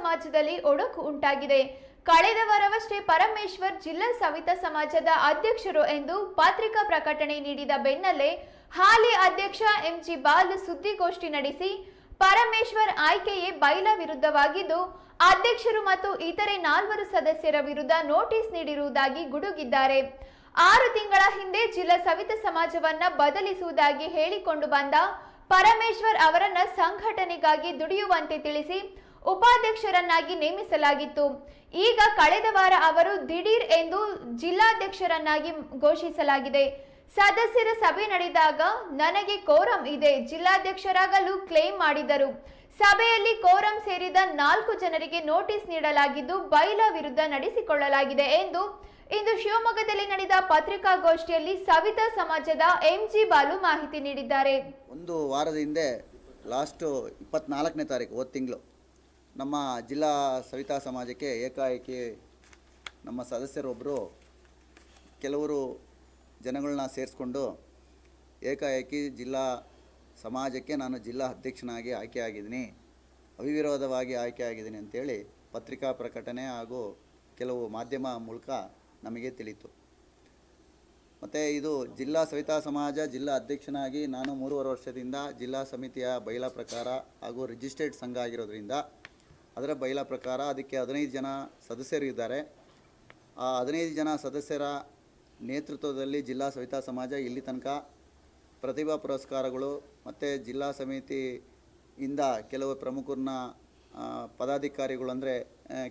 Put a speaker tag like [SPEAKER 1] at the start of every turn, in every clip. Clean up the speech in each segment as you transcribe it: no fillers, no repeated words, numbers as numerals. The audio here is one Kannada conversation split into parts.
[SPEAKER 1] ಸಮಾಜದಲ್ಲಿ ಒಡಕು ಉಂಟಾಗಿದೆ. ಕಳೆದ ವಾರವಷ್ಟೇ ಪರಮೇಶ್ವರ್ ಜಿಲ್ಲಾ ಸವಿತಾ ಸಮಾಜದ ಅಧ್ಯಕ್ಷರು ಎಂದು ಪತ್ರಿಕಾ ಪ್ರಕಟಣೆ ನೀಡಿದ ಬೆನ್ನಲ್ಲೇ ಹಾಲಿ ಅಧ್ಯಕ್ಷ ಎಂಜಿ ಬಾಲು ಸುದ್ದಿಗೋಷ್ಠಿ ನಡೆಸಿ ಪರಮೇಶ್ವರ್ ಆಯ್ಕೆಯೇ ಬೈಲಾ ವಿರುದ್ಧವಾಗಿದ್ದು ಅಧ್ಯಕ್ಷರು ಮತ್ತು ಇತರೆ 4 ಸದಸ್ಯರ ವಿರುದ್ಧ ನೋಟಿಸ್ ನೀಡಿರುವುದಾಗಿ ಗುಡುಗಿದ್ದಾರೆ. 6 ತಿಂಗಳ ಹಿಂದೆ ಜಿಲ್ಲಾ ಸವಿತಾ ಸಮಾಜವನ್ನ ಬದಲಿಸುವುದಾಗಿ ಹೇಳಿಕೊಂಡು ಬಂದ ಪರಮೇಶ್ವರ್ ಅವರನ್ನ ಸಂಘಟನೆಗಾಗಿ ದುಡಿಯುವಂತೆ ತಿಳಿಸಿ ಉಪಾಧ್ಯಕ್ಷರನ್ನಾಗಿ ನೇಮಿಸಲಾಗಿತ್ತು. ಈಗ ಕಳೆದ ವಾರ ಅವರು ದಿಢೀರ್ ಎಂದು ಜಿಲ್ಲಾಧ್ಯಕ್ಷರನ್ನಾಗಿ ಘೋಷಿಸಲಾಗಿದೆ. ಸದಸ್ಯರ ಸಭೆ ನಡೆದಾಗ ನನಗೆ ಕೋರಂ ಇದೆ, ಜಿಲ್ಲಾಧ್ಯಕ್ಷರಾಗಲು ಕ್ಲೇಮ್ ಮಾಡಿದರು. ಸಭೆಯಲ್ಲಿ ಕೋರಂ ಸೇರಿದ 4 ಜನರಿಗೆ ನೋಟಿಸ್ ನೀಡಲಾಗಿದ್ದು ಬೈಲಾ ವಿರುದ್ಧ ನಡೆಸಿಕೊಳ್ಳಲಾಗಿದೆ ಎಂದು ಇಂದು ಶಿವಮೊಗ್ಗದಲ್ಲಿ ನಡೆದ ಪತ್ರಿಕಾಗೋಷ್ಠಿಯಲ್ಲಿ ಸವಿತಾ ಸಮಾಜದ ಎಂಜಿ ಬಾಲು ಮಾಹಿತಿ ನೀಡಿದ್ದಾರೆ.
[SPEAKER 2] ಒಂದು ವಾರದ ಹಿಂದೆ ಲಾಸ್ಟ್ 24ನೇ ತಾರೀಕು ಹೋದ ತಿಂಗಳು ನಮ್ಮ ಜಿಲ್ಲಾ ಸವಿತಾ ಸಮಾಜಕ್ಕೆ ಏಕಾಏಕಿ ನಮ್ಮ ಸದಸ್ಯರೊಬ್ಬರು ಕೆಲವರು ಜನಗಳನ್ನ ಸೇರಿಸ್ಕೊಂಡು ಏಕಾಏಕಿ ಜಿಲ್ಲಾ ಸಮಾಜಕ್ಕೆ ನಾನು ಜಿಲ್ಲಾ ಅಧ್ಯಕ್ಷನಾಗಿ ಆಯ್ಕೆಯಾಗಿದ್ದೀನಿ, ಅವಿರೋಧವಾಗಿ ಆಯ್ಕೆಯಾಗಿದ್ದೀನಿ ಅಂತೇಳಿ ಪತ್ರಿಕಾ ಪ್ರಕಟಣೆ ಹಾಗೂ ಕೆಲವು ಮಾಧ್ಯಮ ಮೂಲಕ ನಮಗೆ ತಿಳಿಯಿತು. ಮತ್ತು ಇದು ಜಿಲ್ಲಾ ಸವಿತಾ ಸಮಾಜ ಜಿಲ್ಲಾ ಅಧ್ಯಕ್ಷನಾಗಿ ನಾನು 3.5 ವರ್ಷದಿಂದ ಜಿಲ್ಲಾ ಸಮಿತಿಯ ಬೈಲಾ ಪ್ರಕಾರ ಹಾಗೂ ರಿಜಿಸ್ಟರ್ಡ್ ಸಂಘ ಆಗಿರೋದ್ರಿಂದ ಅದರ ಬೈಲಾ ಪ್ರಕಾರ ಅದಕ್ಕೆ 15 ಜನ ಸದಸ್ಯರು ಇದ್ದಾರೆ. ಆ 15 ಜನ ಸದಸ್ಯರ ನೇತೃತ್ವದಲ್ಲಿ ಜಿಲ್ಲಾ ಸವಿತಾ ಸಮಾಜ ಇಲ್ಲಿ ತನಕ ಪ್ರತಿಭಾ ಪುರಸ್ಕಾರಗಳು ಮತ್ತು ಜಿಲ್ಲಾ ಸಮಿತಿಯಿಂದ ಕೆಲವು ಪ್ರಮುಖರನ್ನ ಪದಾಧಿಕಾರಿಗಳು ಅಂದರೆ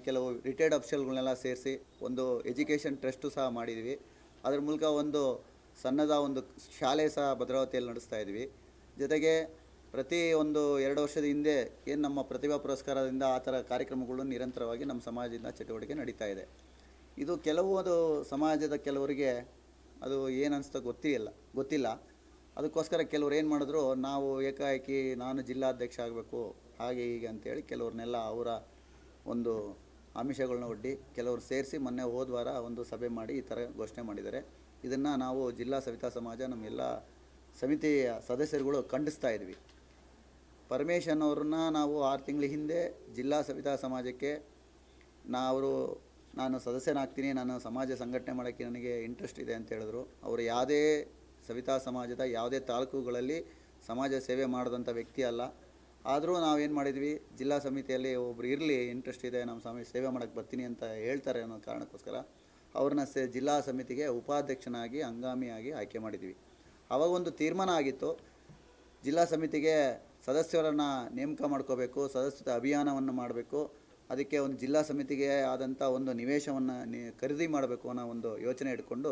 [SPEAKER 2] ಕೆಲವು ರಿಟೈರ್ಡ್ ಅಫಿಷಿಯಲ್ಗಳನ್ನೆಲ್ಲ ಸೇರಿಸಿ ಒಂದು ಎಜುಕೇಷನ್ ಟ್ರಸ್ಟು ಸಹ ಮಾಡಿದ್ವಿ. ಅದರ ಮೂಲಕ ಒಂದು ಸಣ್ಣದ ಒಂದು ಶಾಲೆ ಸಹ ಭದ್ರಾವತಿಯಲ್ಲಿ ನಡೆಸ್ತಾ ಇದ್ವಿ. ಜೊತೆಗೆ ಪ್ರತಿ ಒಂದು 2 ವರ್ಷದ ಹಿಂದೆ ಏನು ನಮ್ಮ ಪ್ರತಿಭಾ ಪುರಸ್ಕಾರದಿಂದ ಆ ಥರ ಕಾರ್ಯಕ್ರಮಗಳು ನಿರಂತರವಾಗಿ ನಮ್ಮ ಸಮಾಜದಿಂದ ಚಟುವಟಿಕೆ ನಡೀತಾ ಇದೆ. ಇದು ಕೆಲವೊಂದು ಸಮಾಜದ ಕೆಲವರಿಗೆ ಅದು ಏನು ಅನಿಸ್ತೋ ಗೊತ್ತಿಲ್ಲ. ಅದಕ್ಕೋಸ್ಕರ ಕೆಲವ್ರು ಏನು ಮಾಡಿದ್ರು, ನಾವು ಏಕಾಏಕಿ ನಾನು ಜಿಲ್ಲಾಧ್ಯಕ್ಷ ಆಗಬೇಕು ಹಾಗೆ ಹೀಗೆ ಅಂತೇಳಿ ಕೆಲವ್ರನ್ನೆಲ್ಲ ಅವರ ಒಂದು ಆಮಿಷಗಳನ್ನ ಒಡ್ಡಿ ಕೆಲವರು ಸೇರಿಸಿ ಮೊನ್ನೆ ಹೋದ ವಾರ ಒಂದು ಸಭೆ ಮಾಡಿ ಈ ಥರ ಘೋಷಣೆ ಮಾಡಿದ್ದಾರೆ. ಇದನ್ನು ನಾವು ಜಿಲ್ಲಾ ಸವಿತಾ ಸಮಾಜ ನಮ್ಮೆಲ್ಲ ಸಮಿತಿಯ ಸದಸ್ಯರುಗಳು ಖಂಡಿಸ್ತಾ ಇದ್ವಿ. ಪರಮೇಶ್ ಅನ್ನೋರನ್ನ ನಾವು 6 ತಿಂಗಳ ಹಿಂದೆ ಜಿಲ್ಲಾ ಸವಿತಾ ಸಮಾಜಕ್ಕೆ ನಾನು ಸದಸ್ಯನಾಗ್ತೀನಿ, ನಾನು ಸಮಾಜ ಸಂಘಟನೆ ಮಾಡೋಕ್ಕೆ ನನಗೆ ಇಂಟ್ರೆಸ್ಟ್ ಇದೆ ಅಂತ ಹೇಳಿದ್ರು. ಅವರು ಯಾವುದೇ ಸವಿತಾ ಸಮಾಜದ ಯಾವುದೇ ತಾಲೂಕುಗಳಲ್ಲಿ ಸಮಾಜ ಸೇವೆ ಮಾಡಿದಂಥ ವ್ಯಕ್ತಿ ಅಲ್ಲ. ಆದರೂ ನಾವೇನು ಮಾಡಿದ್ವಿ, ಜಿಲ್ಲಾ ಸಮಿತಿಯಲ್ಲಿ ಒಬ್ಬರು ಇರಲಿ, ಇಂಟ್ರೆಸ್ಟ್ ಇದೆ, ನಮ್ಮ ಸಮಾಜ ಸೇವೆ ಮಾಡೋಕ್ಕೆ ಬರ್ತೀನಿ ಅಂತ ಹೇಳ್ತಾರೆ ಅನ್ನೋ ಕಾರಣಕ್ಕೋಸ್ಕರ ಅವ್ರನ್ನ ಜಿಲ್ಲಾ ಸಮಿತಿಗೆ ಉಪಾಧ್ಯಕ್ಷನಾಗಿ ಹಂಗಾಮಿಯಾಗಿ ಆಯ್ಕೆ ಮಾಡಿದ್ವಿ. ಆವಾಗ ಒಂದು ತೀರ್ಮಾನ ಆಗಿತ್ತು, ಜಿಲ್ಲಾ ಸಮಿತಿಗೆ ಸದಸ್ಯರನ್ನು ನೇಮಕ ಮಾಡ್ಕೋಬೇಕು, ಸದಸ್ಯತೆ ಅಭಿಯಾನವನ್ನು ಮಾಡಬೇಕು, ಅದಕ್ಕೆ ಒಂದು ಜಿಲ್ಲಾ ಸಮಿತಿಗೆ ಆದಂಥ ಒಂದು ನಿವೇಶವನ್ನು ಖರೀದಿ ಮಾಡಬೇಕು ಅನ್ನೋ ಒಂದು ಯೋಚನೆ ಇಟ್ಕೊಂಡು